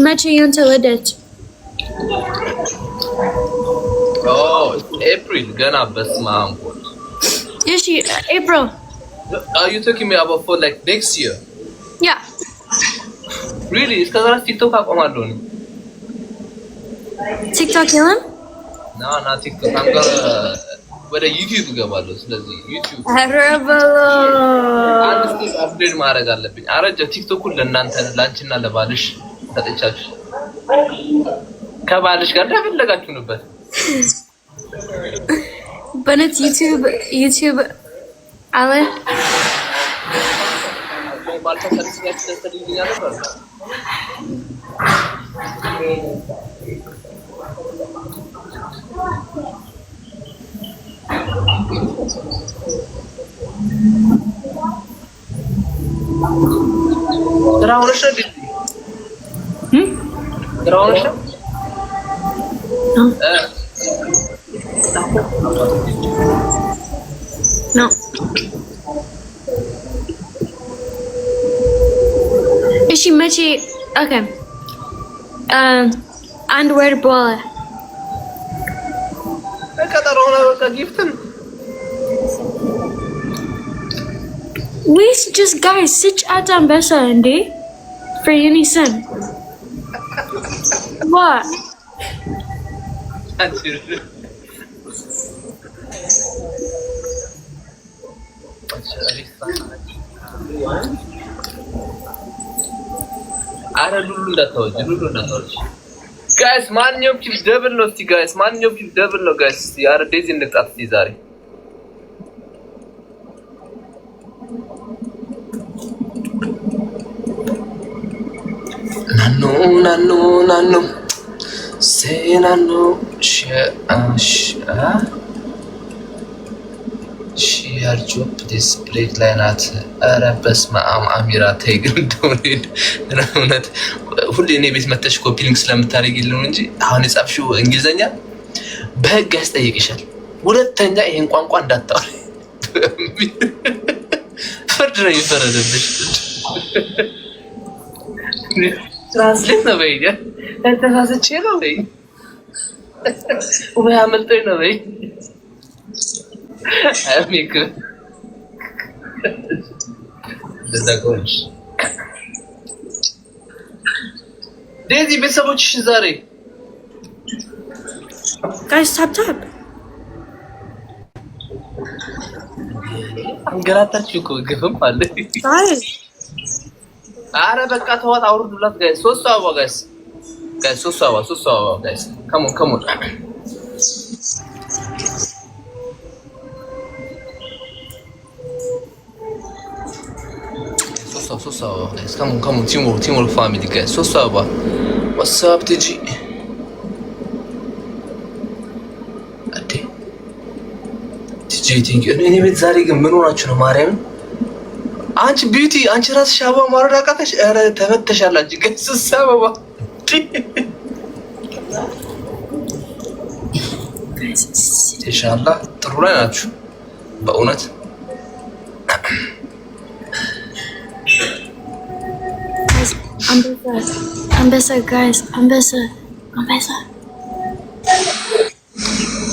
መቼ ያንተ ልደት? ኤፕሪል ገና በስመ አብ። እሺ ኤፕሪል። Are you talking me about for like next year? Yeah. Really? እስከዛ ቲክቶክ አቆማለሁ ነው። ቲክቶክ የለም? ና ቲክቶክ አንገር ወደ ዩቲዩብ እገባለሁ። ስለዚህ ዩቲዩብ አንድ ስቴፕ አፕዴት ማድረግ አለብኝ። አረጀ ቲክቶኩን ለእናንተ ላንቺና ለባልሽ ሰጥቻችሁ ከባልሽ ጋር እንደፈለጋችሁበት በነት ዩቲዩብ አለ ማልታ ሰርቪስ ተደርግልኛ ነበር። Draunሽ እንዴ? ድራውንሽ No. እሺ መቼ? ኦኬ አንድ ወር በኋላ ቀጠሮና በቃ ጊፍትን ወይስ just guys ስጫት አንበሳ እንዴ? for any son what? አረ ሉሉ እንዳታወጂ ጋይስ ማንኛውም ቺፕ ደብል ነው። እስቲ ጋይስ ማንኛውም ቺፕ ደብል ነው ጋይስ። እስቲ አረ ዴዚ እንቅጣት እስቲ ዛሬ ናኖ ሴናኖ ሺር ጆብ ዲስፕሌይ ላይ ናት። ኧረ በስመ አብ አሚራ ተይ ግን እንደሆነ እውነት ሁሌ እኔ ቤት መተሽ ኮፒ ሊንክ ስለምታደርጊልን ነው እንጂ አሁን የጻፍሽው እንግሊዘኛ በህግ ያስጠይቅሻል። ሁለተኛ ይሄን ቋንቋ እንዳታወሪ ፍርድ ነው የሚፈረድብሽ። ትራንስሌት ነው በይ ተሳስቼ ነው በይ ወይ አመልጦኝ ነው በይ አሚክ ደዛጎሽ ዴዚ ቤተሰቦችሽ ዛሬ ጋይስ ታፕ አንገራታችሁ እኮ ግፍም አለ። አረ በቃ ተዋት አውርዱላት ጋይስ። ሶስት አበባ ጋይስ ሶስት አበባ ጋይስ ካሞን ሶስት አበባ ጋይስ ካሞን ቲምወርክ ፋሚሊ ጋይስ ሶስት አበባ ዋትስአፕ ቲጂ አዴ ቲጂ ቲንክ እኔ ቤት ዛሬ ግን ምን ሆናችሁ ነው? ማርያም አንቺ ቢዩቲ አንቺ ራስሽ አበባ ማውረድ አቃተሽ? ኧረ ተፈተሻል አንቺ ጋይስ ሶስት አበባ ኢንሻአላህ ጥሩ ላይ ናችሁ በእውነት። አንበሳ ጋይስ አንበሳ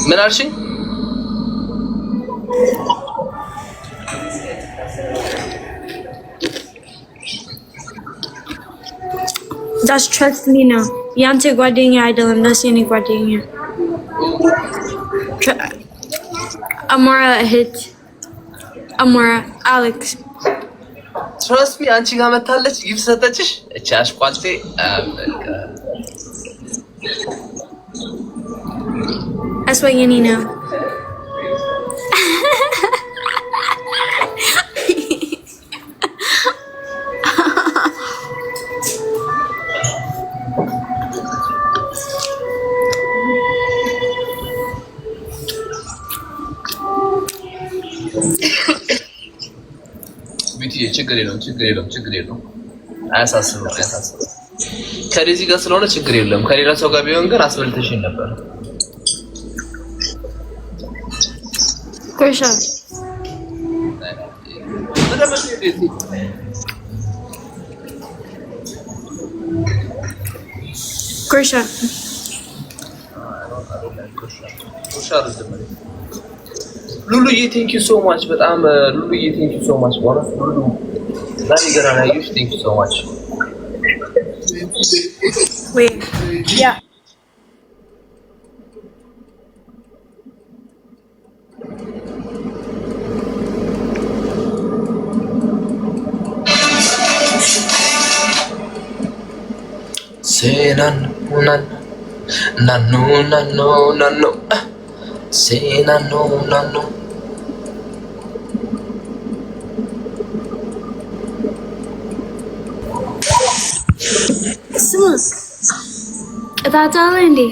ምን አልሽኝ? That's trust me now. ያንተ ጓደኛ አይደለም that's የኔ ጓደኛ። አማራ እህት አማራ አሌክስ ትረስት ሚ አንቺ ጋር መታለች ጊፍት ሰጠችሽ። እቺ አሽቋልቴ that's what የኔ ነው። ችግር የለውም አያሳስብም። ከዚህ ጋር ስለሆነ ችግር የለም። ከሌላ ሰው ጋር ቢሆን ግን አስበልተሽኝ ነበር። ኮሻ ጉርሻ ሉሉዬ ቴንክ ዩ ሶ ማች በጣም ሉሉዬ ቴንክ ዩ ሶ ማች በኋላ ሉሉ ዛሬ ገና ነው ያየሁሽ ቴንክ ዩ ሶ ማች Wait. Yeah. Say no. Say no. Smooth. That's all, Andy.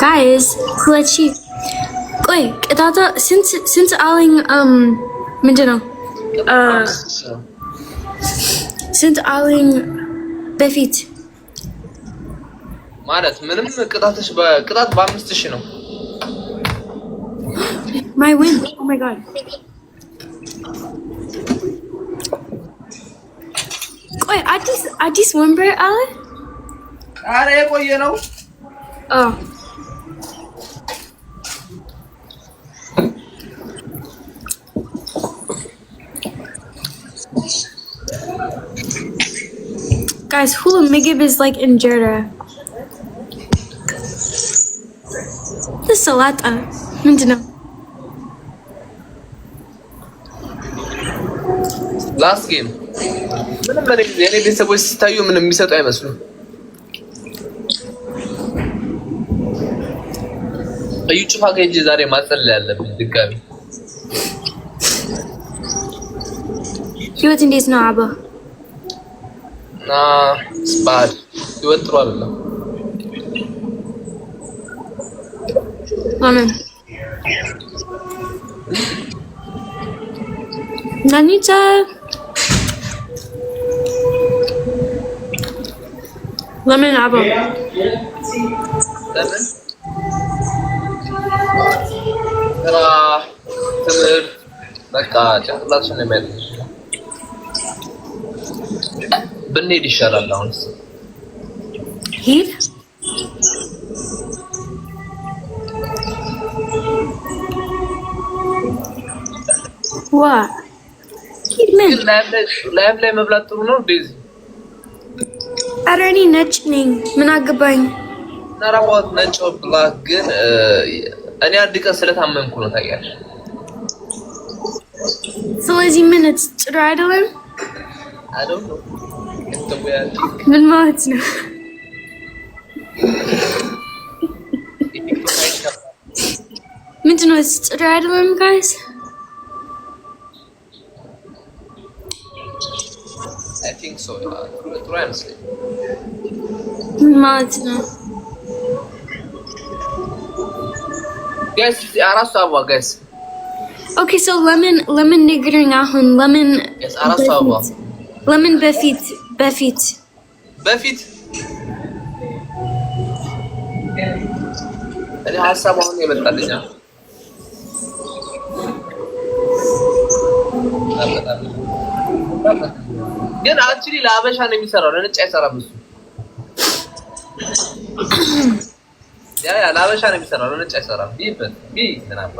Guys, let's see. Wait, since Aling ምንድነው? ስንት አለኝ በፊት ማለት ምንም ቅጣትሽ በቅጣት በ5000 ነው። My win. Oh my god. ቆይ አዲስ ወንበር አለ? አረ የቆየ ነው። Oh. Guys, Hulu Migib is like in Jeddah. This is a lot. Mindanao. Last game. ምንም የኔ ቤተሰቦች ሲታዩ ምንም የሚሰጡ አይመስሉም። እዩ ጩፋ ከእጅ ዛሬ ማጸለይ ያለብኝ ድጋሚ ህይወት እንዴት ነው አባ? ና ስባድ ህይወት ጥሩ አይደለም። አሜን። ናኒታ ለምን አባ? ለምን ስራ ትምህርት በቃ ጭንቅላትሽን የሚያደርግሽ ብንሄድ ይሻላል። አሁንስ ሂድ ዋ ሂድ ምን ላይቭ ላይ መብላት ጥሩ ነው። ዴዚ ኧረ እኔ ነጭ ነኝ ምን አገባኝ። ናራዋት ነጭ ብላ ግን እኔ አንድ ቀን ስለታመምኩ ነው ታውቂያለሽ። ስለዚህ ምን ጥሩ አይደለም? I don't know. ምን ማለት ነው? ምንድን ነው ጥሩ አይደለም guys? I think so. ጥሩ አይመስለኝም። ምን ማለት ነው? Guys, አራሱ አበባ guys. Okay, so ለምን ንገረኝ አሁን ለምን አራሱ አበባ ለምን በፊት እኔ ሀሳብ አሁን የመጣልኝ ግን actually ለአበሻ ነው የሚሰራው ለነጭ አይሰራም እሱ ያ ለአበሻ ነው የሚሰራው ለነጭ አይሰራም ምናባ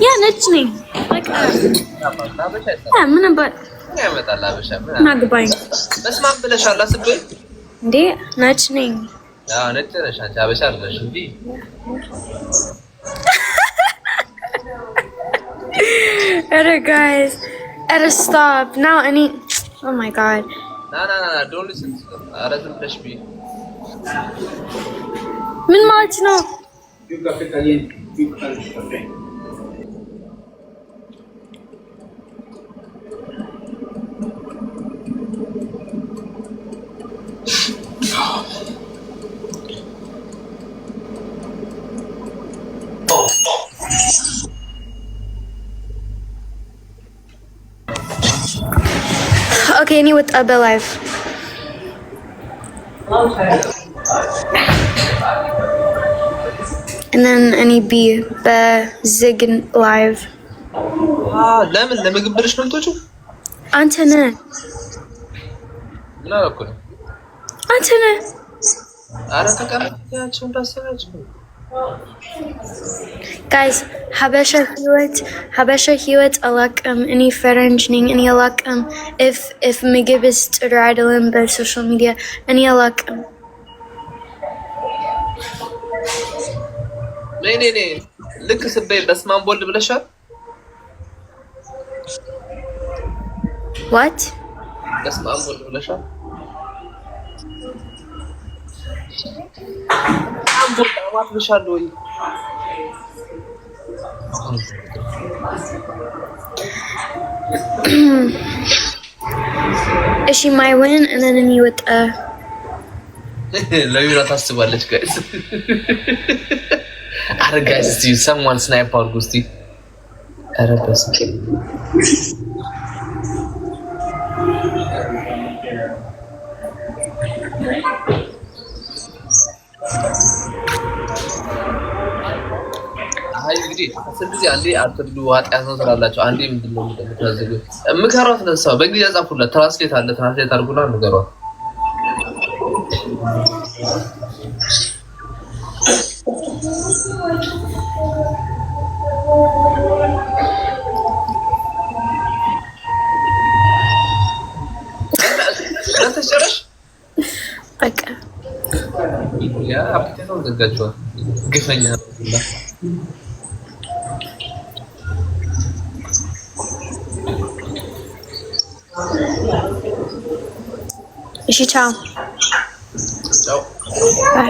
ያ ነጭ ነኝ በቃ ለአበሻ አይሰራም ምን ነበር ያመጣል አበሻ ምን አገባኝ። በስማም ብለሻል አስበይ እንዴ ነጭ ነኝ። ያ ነጭ ነሽ አንቺ አበሻ አይደለሽ እንዴ? Ere guys, stop now. Oh my god. No, don't listen to them. አረ ዝም ብለሽ ቢ ምን ማለት ነው? Okay, any with Abba live. And then any B Zig live. ለምን ለምግብ ብለሽ ነው የምትወጪው? አንተ ነህ ምን አደረኩ ነው አንተ ነህ አረ ተቀምጣችሁ እንዳሰራችሁ guys ሀበሻ ህይወት አላቅም እኔ ፈረንጅ ነኝ እኔ አላቅም if ምግብስ ጥሩ አይደለም በሶሻል ሚዲያ እኔ አላቅም ነይ ልክ ስበይ በስማን ቦልድ ብለሻል what በስማን ቦልድ ብለሻል ቦልድ አማት ብለሻል ወይ እሺ my win and then me with ለዩራ ታስባለች ጋይስ አረ ጋይስ እስቲ someone snipe አድርጉ እስቲ አረ በስመ አይ እንግዲህ ስለዚህ አንዴ አትብሉ ኃጢአት ነው ትላላችሁ አንዴ ምንድነው የምታዘጉት ምከሯት ለሰው በእንግሊዝኛ ጻፉላት ትራንስሌት አለ ትራንስሌት አድርጉና ንገሯት ለተጨረሽ በቃ ያ አፕሊኬሽን ዘጋችኋል ግፈኛ እሺ ቻው ቻው ባይ